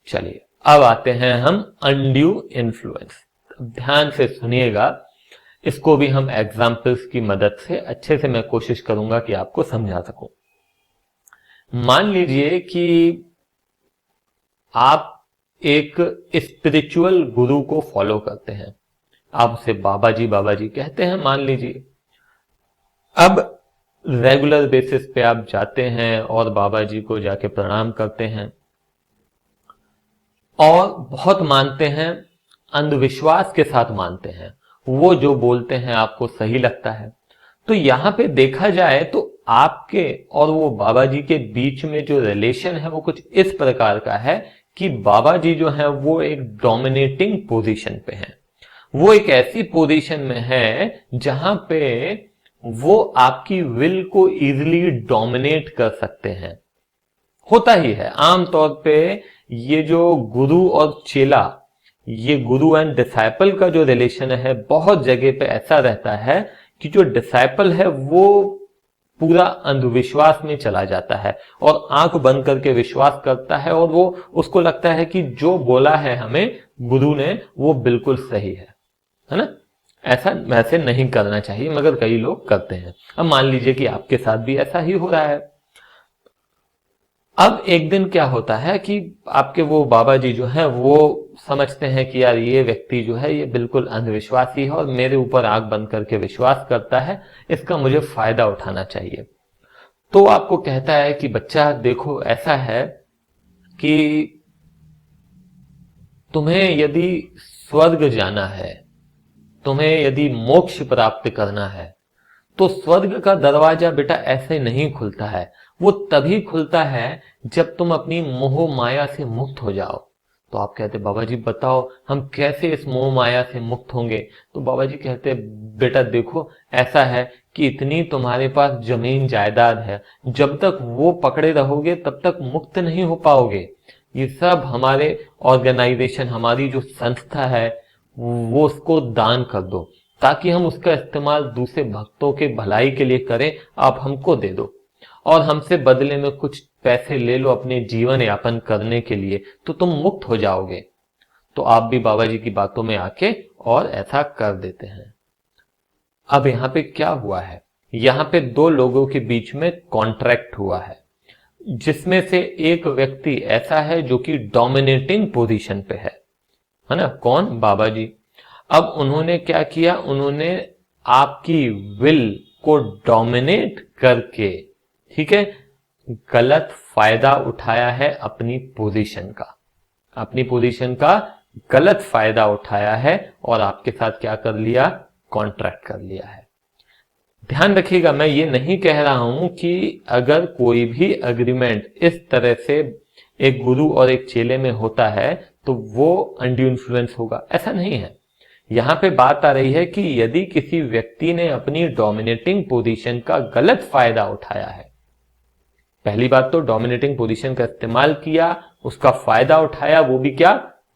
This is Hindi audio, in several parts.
चलिए अब आते हैं हम अनड्यू इन्फ्लुएंस। ध्यान से सुनिएगा, इसको भी हम एग्जाम्पल्स की मदद से अच्छे से मैं कोशिश करूंगा कि आपको समझा सकूं। मान लीजिए कि आप एक स्पिरिचुअल गुरु को फॉलो करते हैं, आप उसे बाबा जी कहते हैं मान लीजिए। अब रेगुलर बेसिस पे आप जाते हैं और बाबा जी को जाके प्रणाम करते हैं और बहुत मानते हैं, अंधविश्वास के साथ मानते हैं, वो जो बोलते हैं आपको सही लगता है। तो यहां पे देखा जाए तो आपके और वो बाबा जी के बीच में जो रिलेशन है वो कुछ इस प्रकार का है कि बाबा जी जो है वो एक डोमिनेटिंग पोजीशन पे हैं। वो एक ऐसी पोजीशन में है जहां पे वो आपकी विल को इजीली डोमिनेट कर सकते हैं। होता ही है आमतौर पे, ये जो गुरु और चेला, ये गुरु एंड डिसाइपल का जो रिलेशन है बहुत जगह पे ऐसा रहता है कि जो डिसाइपल है वो पूरा अंधविश्वास में चला जाता है और आंख बंद करके विश्वास करता है और वो उसको लगता है कि जो बोला है हमें गुरु ने वो बिल्कुल सही है ना। ऐसा वैसे नहीं करना चाहिए मगर कई लोग करते हैं। अब मान लीजिए कि आपके साथ भी ऐसा ही हो रहा है। अब एक दिन क्या होता है कि आपके वो बाबा जी जो हैं वो समझते हैं कि यार ये व्यक्ति जो है ये बिल्कुल अंधविश्वासी है और मेरे ऊपर आंख बंद करके विश्वास करता है, इसका मुझे फायदा उठाना चाहिए। तो आपको कहता है कि बच्चा देखो ऐसा है कि तुम्हें यदि स्वर्ग जाना है, तुम्हें यदि मोक्ष प्राप्त करना है, तो स्वर्ग का दरवाजा बेटा ऐसे नहीं खुलता है, वो तभी खुलता है जब तुम अपनी मोह माया से मुक्त हो जाओ। तो आप कहते बाबा जी बताओ हम कैसे इस मोह माया से मुक्त होंगे। तो बाबा जी कहते बेटा देखो ऐसा है कि इतनी तुम्हारे पास जमीन जायदाद है, जब तक वो पकड़े रहोगे तब तक मुक्त नहीं हो पाओगे। ये सब हमारे ऑर्गेनाइजेशन, हमारी जो संस्था है वो उसको दान कर दो ताकि हम उसका इस्तेमाल दूसरे भक्तों के भलाई के लिए करें, आप हमको दे दो और हमसे बदले में कुछ पैसे ले लो अपने जीवन यापन करने के लिए, तो तुम मुक्त हो जाओगे। तो आप भी बाबा जी की बातों में आके और ऐसा कर देते हैं। अब यहां पे क्या हुआ है, यहां पे दो लोगों के बीच में कॉन्ट्रैक्ट हुआ है, जिसमें से एक व्यक्ति ऐसा है जो कि डोमिनेटिंग पोजीशन पे है ना। कौन? बाबा जी। अब उन्होंने क्या किया, उन्होंने आपकी विल को डोमिनेट करके, ठीक है, गलत फायदा उठाया है अपनी पोजीशन का, अपनी पोजीशन का गलत फायदा उठाया है और आपके साथ क्या कर लिया, कॉन्ट्रैक्ट कर लिया है। ध्यान रखिएगा, मैं ये नहीं कह रहा हूं कि अगर कोई भी एग्रीमेंट इस तरह से एक गुरु और एक चेले में होता है तो वो अनड्यू इन्फ्लुएंस होगा, ऐसा नहीं है। यहां पे बात आ रही है कि यदि किसी व्यक्ति ने अपनी डोमिनेटिंग पोजीशन का गलत फायदा उठाया है, पहली बात तो डोमिनेटिंग पोजीशन का इस्तेमाल किया, उसका फायदा उठाया, वो भी क्या,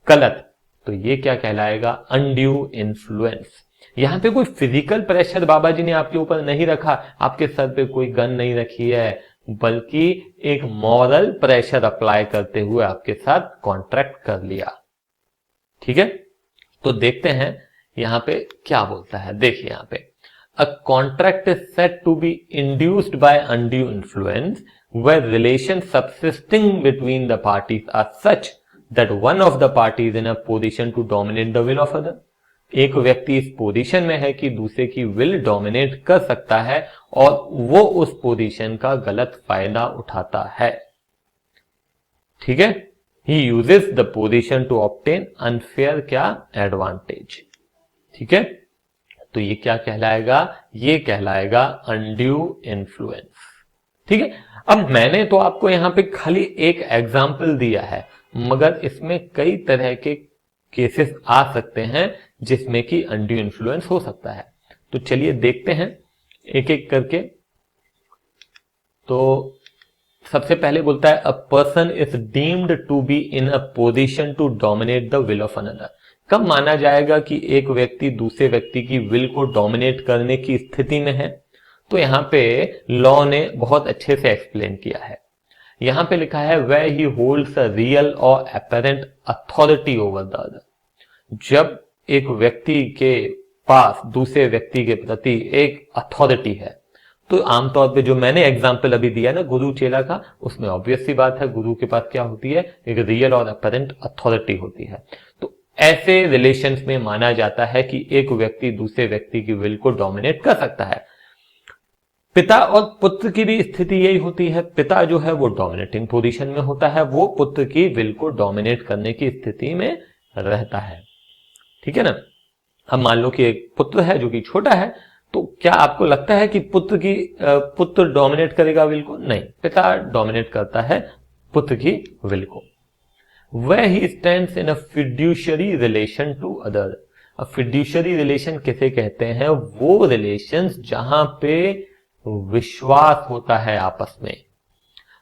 गलत, तो ये क्या कहलाएगा, अनड्यू इन्फ्लुएंस। यहां पे कोई फिजिकल प्रेशर बाबा जी ने आपके ऊपर नहीं रखा, आपके सर पे कोई गन नहीं रखी है, बल्कि एक मॉरल प्रेशर अप्लाई करते हुए आपके साथ कॉन्ट्रैक्ट कर लिया। ठीक है, तो देखते हैं यहां पे क्या बोलता है। देखिए यहां पे, a contract is said to be induced by undue influence where relations subsisting between the parties are such that one of the parties in a position to dominate the will of other। एक व्यक्ति इस पोजीशन में है कि दूसरे की विल डोमिनेट कर सकता है और वो उस पोजीशन का गलत फायदा उठाता है। ठीक है, he uses the position to obtain unfair क्या, एडवांटेज। ठीक है, तो ये क्या कहलाएगा, ये कहलाएगा अनड्यू इन्फ्लुएंस। ठीक है, अब मैंने तो आपको यहां पे खाली एक एग्जाम्पल दिया है, मगर इसमें कई तरह के केसेस आ सकते हैं जिसमें कि अनड्यू इन्फ्लुएंस हो सकता है। तो चलिए देखते हैं एक एक करके। तो सबसे पहले बोलता है, a person is deemed to be in a position to dominate the will of another. कब माना जाएगा कि एक व्यक्ति दूसरे व्यक्ति की विल को डोमिनेट करने की स्थिति में है? तो यहां पे लॉ ने बहुत अच्छे से एक्सप्लेन किया है। यहां पे लिखा है वे ही होल्ड्स अ रियल और apparent authority over the other. जब एक व्यक्ति के पास दूसरे व्यक्ति के प्रति एक अथॉरिटी है, तो आमतौर पे जो मैंने एग्जाम्पल अभी दिया ना गुरु चेला का, उसमें ऑब्वियस सी बात है गुरु के पास क्या होती है, एक रियल और अपेरेंट अथॉरिटी होती है। तो ऐसे रिलेशंस में माना जाता है कि एक व्यक्ति दूसरे व्यक्ति की विल को डोमिनेट कर सकता है। पिता और पुत्र की भी स्थिति यही होती है। पिता जो है वो डोमिनेटिंग पोजीशन में होता है, वो पुत्र की विल को डोमिनेट करने की स्थिति में रहता है। ठीक है ना। अब मान लो कि एक पुत्र है जो कि छोटा है, तो क्या आपको लगता है कि पुत्र डोमिनेट करेगा विल को? नहीं, पिता डोमिनेट करता है पुत्र की विल को। वह ही stands in a fiduciary relation to other. अब फिड्यूशियरी रिलेशन किसे कहते हैं? वो रिलेशंस जहां पे विश्वास होता है आपस में।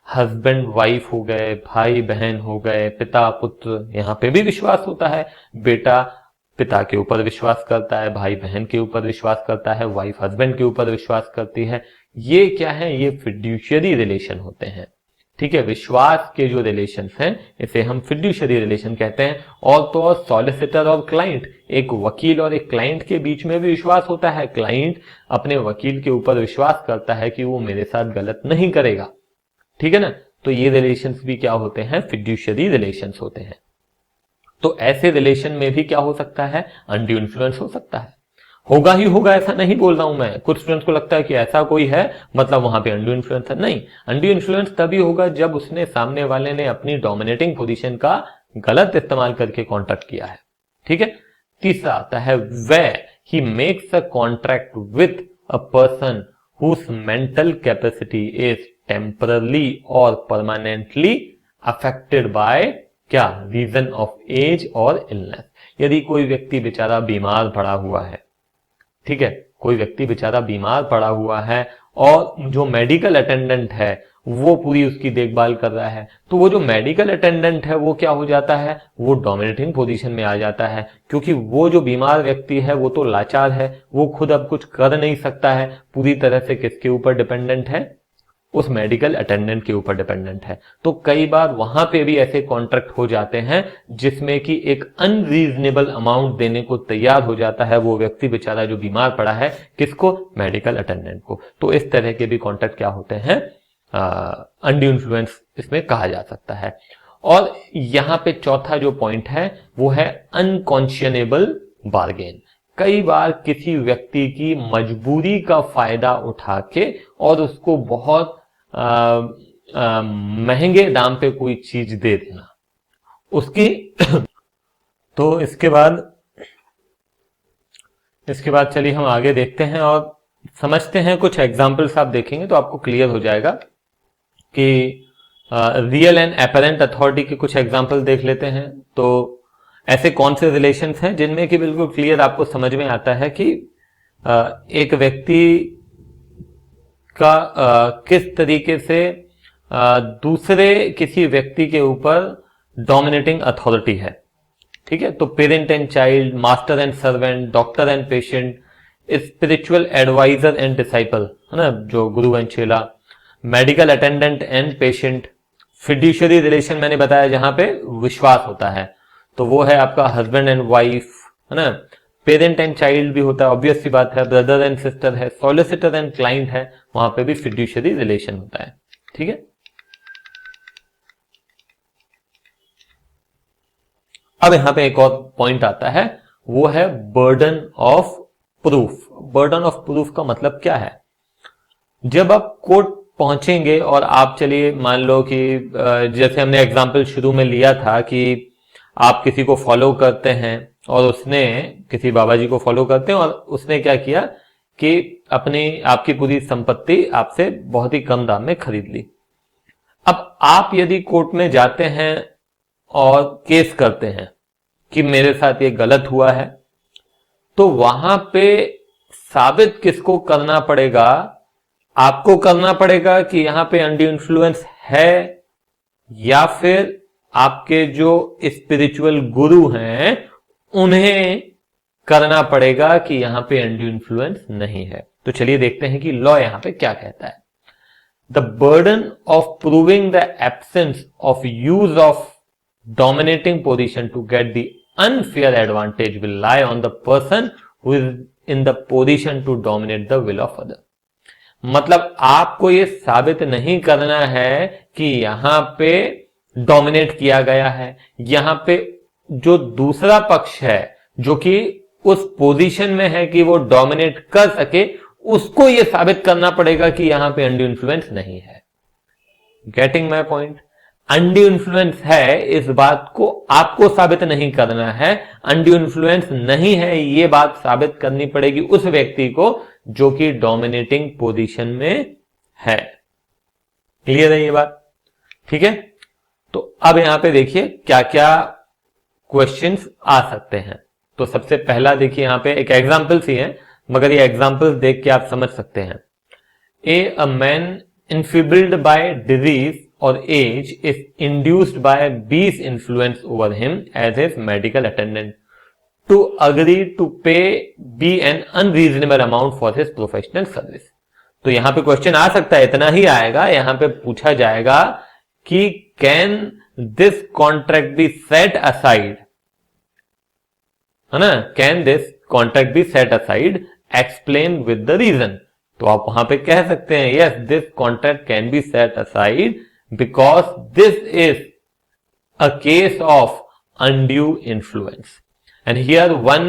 हस्बैंड वाइफ हो गए, भाई बहन हो गए, पिता पुत्र, यहां पे भी विश्वास होता है। बेटा पिता के ऊपर विश्वास करता है, भाई बहन के ऊपर विश्वास करता है, वाइफ हस्बैंड के ऊपर विश्वास करती है। ये क्या है? ये फिड्यूशियरी रिलेशन होते हैं। ठीक है, विश्वास के जो रिलेशन हैं इसे हम फिड्यूशियरी रिलेशन कहते हैं। और तो और सॉलिसिटर और क्लाइंट, एक वकील और एक क्लाइंट के बीच में भी विश्वास होता है। क्लाइंट अपने वकील के ऊपर विश्वास करता है कि वो मेरे साथ गलत नहीं करेगा। ठीक है ना। तो ये रिलेशंस भी क्या होते हैं? फिड्यूशियरी रिलेशंस होते हैं। तो ऐसे रिलेशन में भी क्या हो सकता है? अनड्यू इन्फ्लुएंस हो सकता है। होगा ही होगा ऐसा नहीं बोल रहा हूं मैं। कुछ स्टूडेंट्स को लगता है कि ऐसा कोई है मतलब वहां पे अनड्यू इन्फ्लुएंस है। नहीं, अनड्यू इन्फ्लुएंस तभी होगा जब उसने सामने वाले ने अपनी डोमिनेटिंग पोजीशन का गलत इस्तेमाल करके कॉन्ट्रैक्ट किया है। ठीक है। तीसरा आता है वे he makes a contract with a person whose mental capacity is temporarily और परमानेंटली अफेक्टेड बाय क्या? रीजन ऑफ एज और इलनेस। यदि कोई व्यक्ति बेचारा बीमार पड़ा हुआ है, ठीक है, कोई व्यक्ति बेचारा बीमार पड़ा हुआ है और जो मेडिकल अटेंडेंट है वो पूरी उसकी देखभाल कर रहा है, तो वो जो मेडिकल अटेंडेंट है वो क्या हो जाता है? वो डोमिनेटिंग पोजीशन में आ जाता है, क्योंकि वो जो बीमार व्यक्ति है वो तो लाचार है, वो खुद अब कुछ कर नहीं सकता है, पूरी तरह से किसके ऊपर डिपेंडेंट है? उस मेडिकल अटेंडेंट के ऊपर डिपेंडेंट है। तो कई बार वहां पे भी ऐसे कॉन्ट्रैक्ट हो जाते हैं जिसमें कि एक अनरीजनेबल अमाउंट देने को तैयार हो जाता है वो व्यक्ति बेचारा जो बीमार पड़ा है। किसको? मेडिकल अटेंडेंट को। तो इस तरह के भी कॉन्ट्रैक्ट क्या होते हैं? अनड्यू इन्फ्लुएंस इसमें कहा जा सकता है। और यहां पे चौथा जो पॉइंट है वो है अनकॉन्शियनेबल बार्गेन। कई बार किसी व्यक्ति की मजबूरी का फायदा उठा के और उसको बहुत महंगे दाम पे कोई चीज दे देना उसकी तो इसके बाद चलिए हम आगे देखते हैं और समझते हैं। कुछ एग्जाम्पल्स आप देखेंगे तो आपको क्लियर हो जाएगा कि रियल एंड एपेरेंट अथॉरिटी के कुछ एग्जाम्पल देख लेते हैं। तो ऐसे कौन से रिलेशंस हैं जिनमें कि बिल्कुल क्लियर आपको समझ में आता है कि एक व्यक्ति का किस तरीके से दूसरे किसी व्यक्ति के ऊपर डोमिनेटिंग अथॉरिटी है। ठीक है। तो parent and child, master and servant, doctor and patient, spiritual adviser and disciple, है ना, जो guru and chela, medical attendant and patient, fiduciary relation मैंने बताया जहां पे विश्वास होता है, तो वो है आपका हस्बैंड एंड वाइफ, है ना। पेरेंट एंड चाइल्ड भी होता है, ऑब्वियस सी बात है। ब्रदर एंड सिस्टर है, सॉलिसिटर एंड क्लाइंट है, वहां पे भी फिड्यूशियरी रिलेशन होता है। ठीक है। अब यहां पे एक और पॉइंट आता है, वो है burden of proof. Burden of proof का मतलब क्या है? जब आप कोर्ट पहुंचेंगे और आप चलिए मान लो कि जैसे हमने एग्जाम्पल शुरू में लिया था कि आप किसी को फॉलो करते हैं और उसने किसी बाबा जी को फॉलो करते हैं और उसने क्या किया कि आपकी पूरी संपत्ति आपसे बहुत ही कम दाम में खरीद ली। अब आप यदि कोर्ट में जाते हैं और केस करते हैं कि मेरे साथ ये गलत हुआ है, तो वहां पे साबित किसको करना पड़ेगा? आपको करना पड़ेगा कि यहां पे अनड्यू इन्फ्लुएंस है, या फिर आपके जो स्पिरिचुअल गुरु हैं उन्हें करना पड़ेगा कि यहां पे अनड्यू इन्फ्लुएंस नहीं है। तो चलिए देखते हैं कि लॉ यहां पे क्या कहता है। The burden of proving the absence of use of dominating position to get the unfair advantage will lie on the person who is in the position to dominate the will of other. मतलब आपको ये साबित नहीं करना है कि यहां पे डोमिनेट किया गया है, यहां पे जो दूसरा पक्ष है जो कि उस पोजीशन में है कि वो डोमिनेट कर सके, उसको ये साबित करना पड़ेगा कि यहां पे अनड्यू इन्फ्लुएंस नहीं है. Getting my point? Undue influence है, इस बात को आपको साबित नहीं करना है. अनड्यू इन्फ्लुएंस नहीं है, ये बात साबित करनी पड़ेगी उस व्यक्ति को जो कि डोमिनेटिंग पोजीशन में है. क्लियर है ये बात? ठीक है. तो अब यहां पे देखिए क्या क्या क्वेश्चंस आ सकते हैं. तो सबसे पहला देखिए यहां पे एक एग्जांपल्स ही है, मगर ये एग्जांपल्स देख के आप समझ सकते हैं. A man enfeebled by disease or age is induced by B's influence over him as his medical attendant to agree to pay B an unreasonable amount for his professional service. तो यहां पे क्वेश्चन आ सकता है, इतना ही आएगा. यहां पे पूछा जाएगा कि can this contract be set aside, है ना? Can this contract be set aside, explain with the reason. तो आप वहां पे कह सकते हैं yes this contract can be set aside because this is a case of undue influence. And here one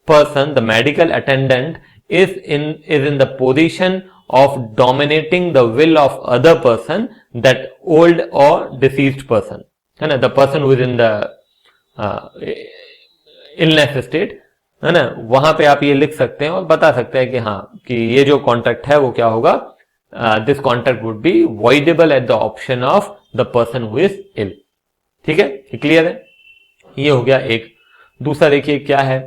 person, the medical attendant, is in the position of dominating the will of other person, that old or deceased person, है ना? The person who is in the illness state, है ना? वहां पे आप ये लिख सकते हैं और बता सकते हैं कि हाँ, कि ये जो कॉन्ट्रैक्ट है वो क्या होगा, this contract would be voidable at the option of the person who is ill. ठीक है, क्लियर है? ये हो गया एक. दूसरा देखिए क्या है.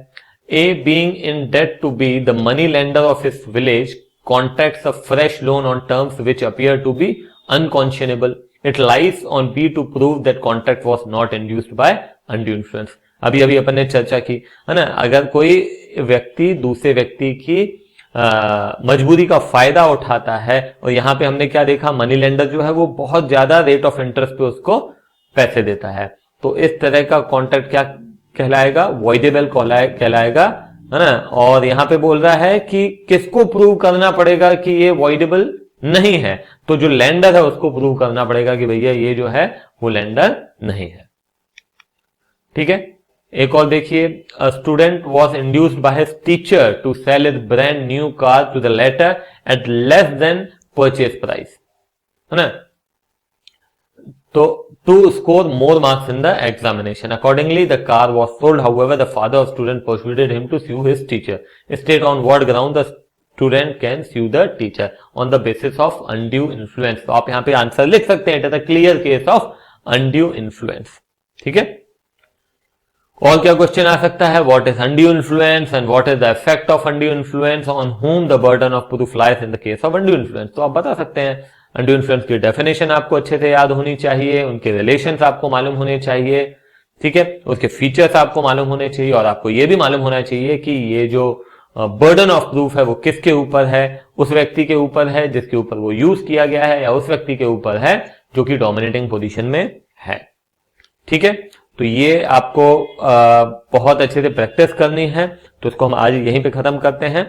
A being in debt to B, the money lender of his village contracts a fresh loan on terms which appear to be unconscionable. It lies on B to prove that contract was not induced by undue influence. अभी अभी अपन ने चर्चा की, है ना? अगर कोई व्यक्ति दूसरे व्यक्ति की मजबूरी का फायदा उठाता है, और यहां पे हमने क्या देखा, मनी लेंडर जो है वो बहुत ज्यादा रेट ऑफ इंटरेस्ट पे उसको पैसे देता है, तो इस तरह का कॉन्ट्रैक्ट क्या कहलाएगा, वॉइडेबल कहलाएगा, है ना? और यहां पे बोल रहा है कि किसको प्रूव करना पड़ेगा कि ये वॉइडेबल नहीं है, तो जो लेंडर है उसको प्रूव करना पड़ेगा कि भैया ये जो है वो लेंडर नहीं है. ठीक है. एक और देखिए. A student was induced by his teacher to sell his brand new car to the latter at less than purchase price, है ना? तो to score more marks in the examination. Accordingly, the car was sold. However, the father of student persuaded him to sue his teacher. State on what ground the student can sue the teacher on the basis of undue influence. तो आप यहाँ पे आंसर लिख सकते हैं. It is a clear case of undue influence. ठीक है. और क्या क्वेश्चन आ सकता है? What is undue influence and what is the effect of undue influence on whom the burden of proof lies in the case of undue influence. तो आप बता सकते हैं. अनड्यू इन्फ्लुएंस की डेफिनेशन आपको अच्छे से याद होनी चाहिए, उनके रिलेशंस आपको मालूम होने चाहिए. ठीक है. उसके फीचर्स आपको मालूम होने चाहिए, और आपको यह भी मालूम होना चाहिए कि ये जो बर्डन ऑफ प्रूफ है वो किसके ऊपर है, उस व्यक्ति के ऊपर है जिसके ऊपर वो यूज किया गया है, या उस व्यक्ति के ऊपर है जो कि डोमिनेटिंग पोजीशन में है. ठीक है. तो ये आपको बहुत अच्छे से प्रैक्टिस करनी है. तो इसको हम आज यहीं पे खत्म करते हैं.